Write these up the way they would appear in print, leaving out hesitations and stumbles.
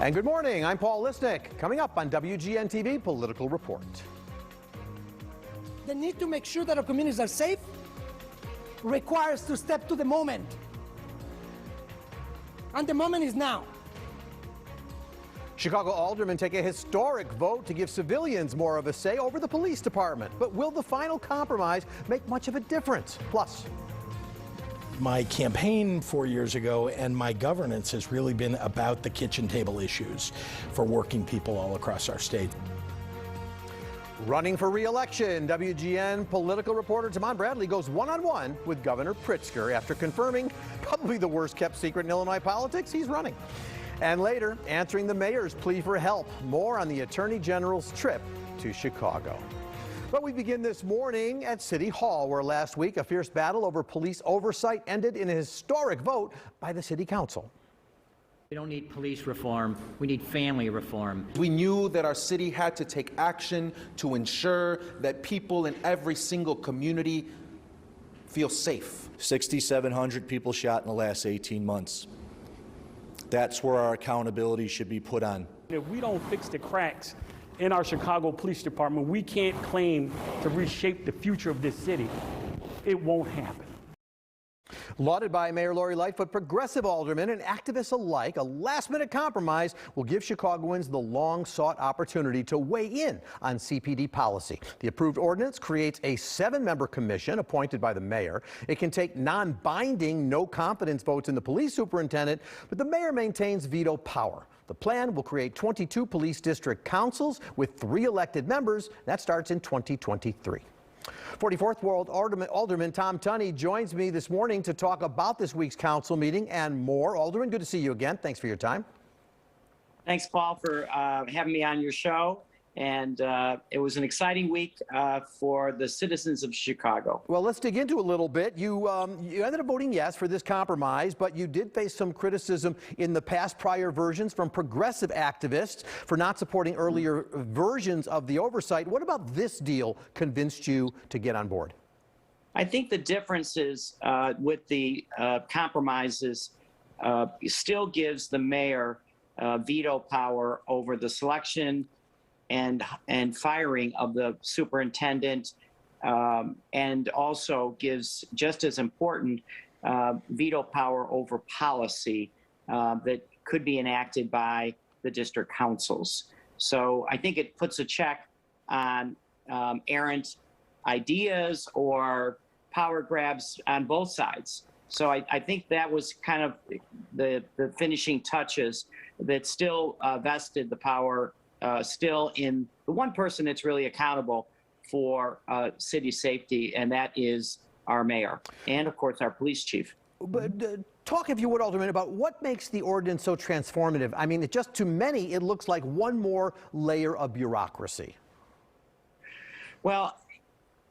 And good morning, I'm Paul Lisnick. Coming up on WGN-TV Political Report. The need to make sure that our communities are safe requires to step to the moment. And the moment is now. Chicago aldermen take a historic vote to give civilians more of a say over the police department. But will the final compromise make much of a difference? Plus, my campaign 4 years ago and my governance has really been about the kitchen table issues for working people all across our state. running for re-election, WGN political reporter Tamon Bradley goes one-on-one with Governor Pritzker after confirming probably the worst-kept secret in Illinois politics, he's running. And later, answering the mayor's plea for help. More on the Attorney General's trip to Chicago. But we begin this morning at City Hall, where last week a fierce battle over police oversight ended in a historic vote by the City Council. We don't need police reform, we need family reform. We knew that our city had to take action to ensure that people in every single community feel safe. 6,700 people shot in the last 18 months. That's where our accountability should be put on. If we don't fix the cracks in our Chicago Police Department, we can't claim to reshape the future of this city. It won't happen. Lauded by Mayor Lori Lightfoot, progressive aldermen and activists alike, a last-minute compromise will give Chicagoans the long-sought opportunity to weigh in on CPD policy. The approved ordinance creates a 7-member commission appointed by the mayor. It can take non-binding, no-confidence votes in the police superintendent, but the mayor maintains veto power. The plan will create 22 police district councils with 3 elected members. That starts in 2023. 44th Ward Alderman Tom Tunney joins me this morning to talk about this week's council meeting and more. Alderman, good to see you again. Thanks for your time. Thanks, Paul, for having me on your show. And it was an exciting week for the citizens of Chicago. Well, let's dig into a little bit. You ended up voting yes for this compromise, but you did face some criticism in the past prior versions from progressive activists for not supporting earlier versions of the oversight. What about this deal convinced you to get on board? I think the differences with the compromises still gives the mayor veto power over the selection and firing of the superintendent, and also gives, just as important, veto power over policy that could be enacted by the district councils. So I think it puts a check on errant ideas or power grabs on both sides. So I think that was kind of the finishing touches that still vested the power still in the one person that's really accountable for city safety, and that is our mayor and, of course, our police chief. But talk, if you would, Alderman, about what makes the ordinance so transformative. I mean, just to many, it looks like one more layer of bureaucracy. Well,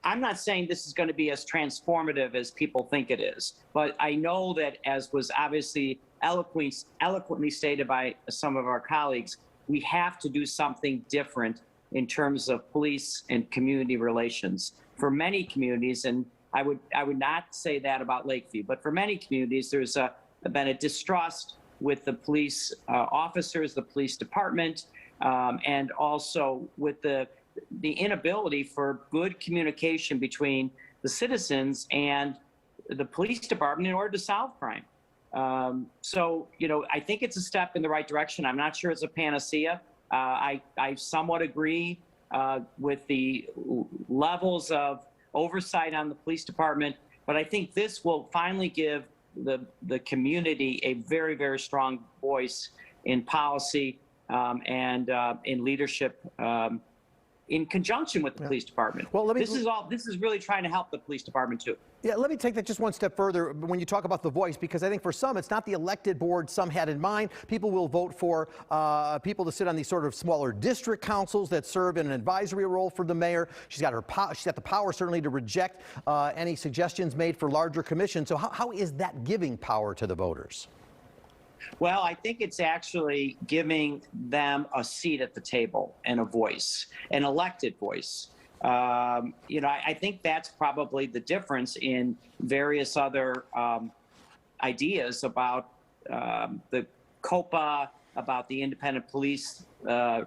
I'm not saying this is going to be as transformative as people think it is, but I know that, as was obviously eloquently stated by some of our colleagues, we have to do something different in terms of police and community relations. For many communities, and I would not say that about Lakeview, but for many communities, there's been a distrust with the police officers, the police department, and also with the inability for good communication between the citizens and the police department in order to solve crime. So, I think it's a step in the right direction. I'm not sure it's a panacea. I somewhat agree with the levels of oversight on the police department, but I think this will finally give the community a very, very strong voice in policy and in leadership in conjunction with the police department. Well, this is really trying to help the police department too. Yeah, let me take that just one step further when you talk about the voice, because I think for some, it's not the elected board some had in mind. People will vote for people to sit on these sort of smaller district councils that serve in an advisory role for the mayor. She's got the power certainly to reject any suggestions made for larger commissions. So how is that giving power to the voters? Well, I think it's actually giving them a seat at the table and a voice, an elected voice. I think that's probably the difference in various other ideas about the COPA about the Independent Police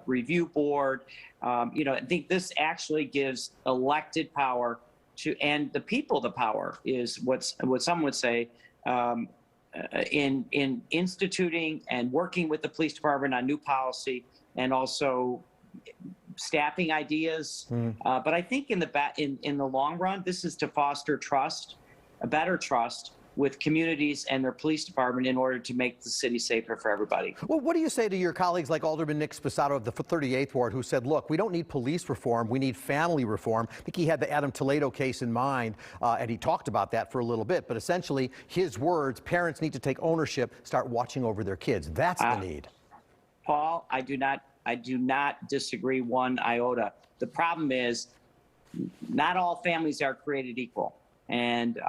Review Board. I think this actually gives elected power to, and the people the power, is what some would say, in instituting and working with the police department on new policy and also staffing ideas. But I think in the long run, this is to foster trust, a better trust with communities and their police department in order to make the city safer for everybody. Well, what do you say to your colleagues like Alderman Nick Sposato of the 38th Ward, who said, look, we don't need police reform, we need family reform? I think he had the Adam Toledo case in mind, and he talked about that for a little bit. But essentially, his words, parents need to take ownership, start watching over their kids. That's the need. Paul, I do not disagree one iota. The problem is not all families are created equal. And,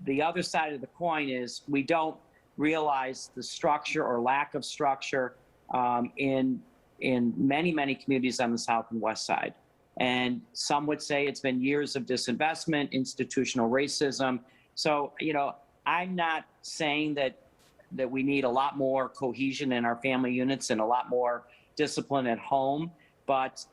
the other side of the coin is we don't realize the structure or lack of structure in many, many communities on the South and West Side. And some would say it's been years of disinvestment, institutional racism. So, I'm not saying that we need a lot more cohesion in our family units and a lot more discipline at home. But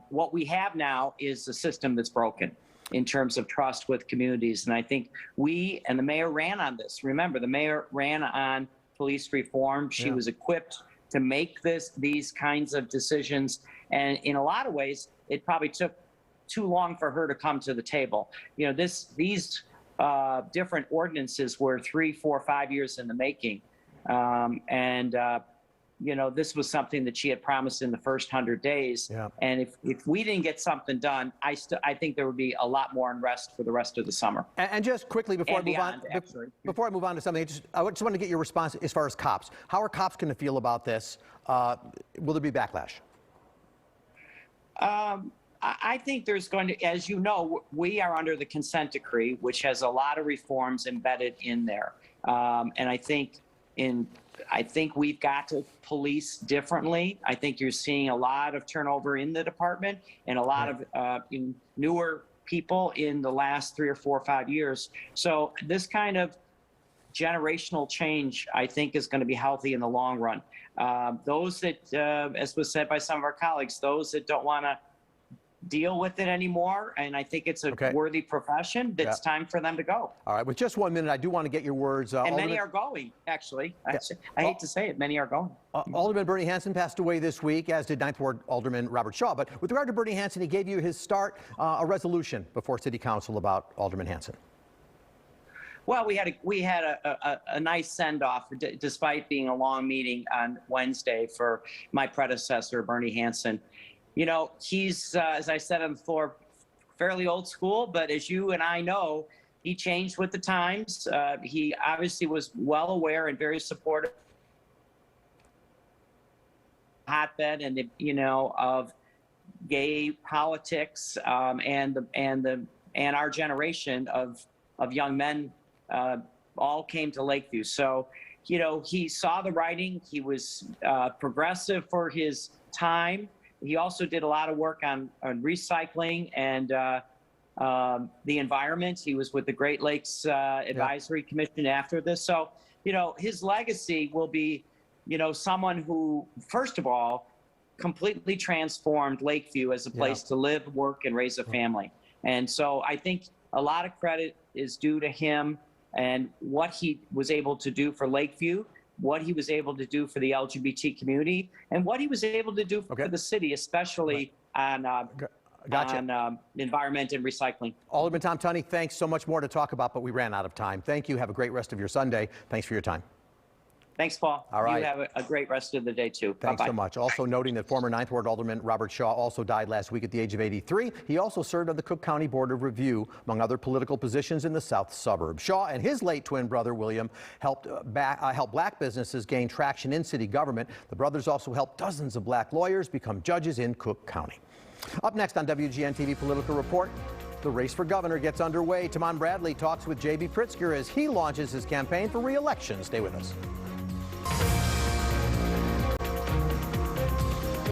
what we have now is a system that's broken in terms of trust with communities. And I think we, and the mayor ran on this. Remember, the mayor ran on police reform. She was equipped to make these kinds of decisions. And in a lot of ways, it probably took too long for her to come to the table. These different ordinances were 3, 4, 5 years in the making. This was something that she had promised in the first 100 days. Yeah. And if we didn't get something done, I think there would be a lot more unrest for the rest of the summer. And just quickly before before I move on to something, I just want to get your response as far as cops. How are cops going to feel about this? Will there be backlash? I think there's going to, as you know, we are under the consent decree, which has a lot of reforms embedded in there. And I think we've got to police differently. I think you're seeing a lot of turnover in the department and a lot of newer people in the last 3 or 4 or 5 years. So this kind of generational change, I think, is going to be healthy in the long run. Those that, as was said by some of our colleagues, those that don't want to deal with it anymore, and I think it's a worthy profession, it's time for them to go. All right, with just 1 minute, I do want to get your words. And many are going, actually. I hate to say it, many are going. Alderman Bernie Hansen passed away this week, as did 9th Ward Alderman Robert Shaw. But with regard to Bernie Hansen, he gave you his start, a resolution before City Council about Alderman Hansen. Well, we had a nice send-off, despite being a long meeting on Wednesday for my predecessor, Bernie Hansen. He's, as I said on the floor, fairly old school, but as you and I know, he changed with the times. He obviously was well aware and very supportive hotbed and of gay politics and our generation of young men all came to Lakeview. So, he saw the writing. He was progressive for his time. He also did a lot of work on recycling and the environment. He was with the Great Lakes Advisory Commission after this. So, his legacy will be, someone who, first of all, completely transformed Lakeview as a place to live, work, and raise a family. And so I think a lot of credit is due to him and what he was able to do for Lakeview, what he was able to do for the LGBT community, and what he was able to do for the city, especially on environment and recycling. Alderman Tom Tunney, thanks. So much more to talk about, but we ran out of time. Thank you. Have a great rest of your Sunday. Thanks for your time. Thanks, Paul. All right. You have a great rest of the day, too. Thanks so much. Also noting that former 9th Ward Alderman Robert Shaw also died last week at the age of 83. He also served on the Cook County Board of Review, among other political positions in the South Suburbs. Shaw and his late twin brother, William, helped black businesses gain traction in city government. The brothers also helped dozens of black lawyers become judges in Cook County. Up next on WGN-TV Political Report, the race for governor gets underway. Tamon Bradley talks with J.B. Pritzker as he launches his campaign for re-election. Stay with us.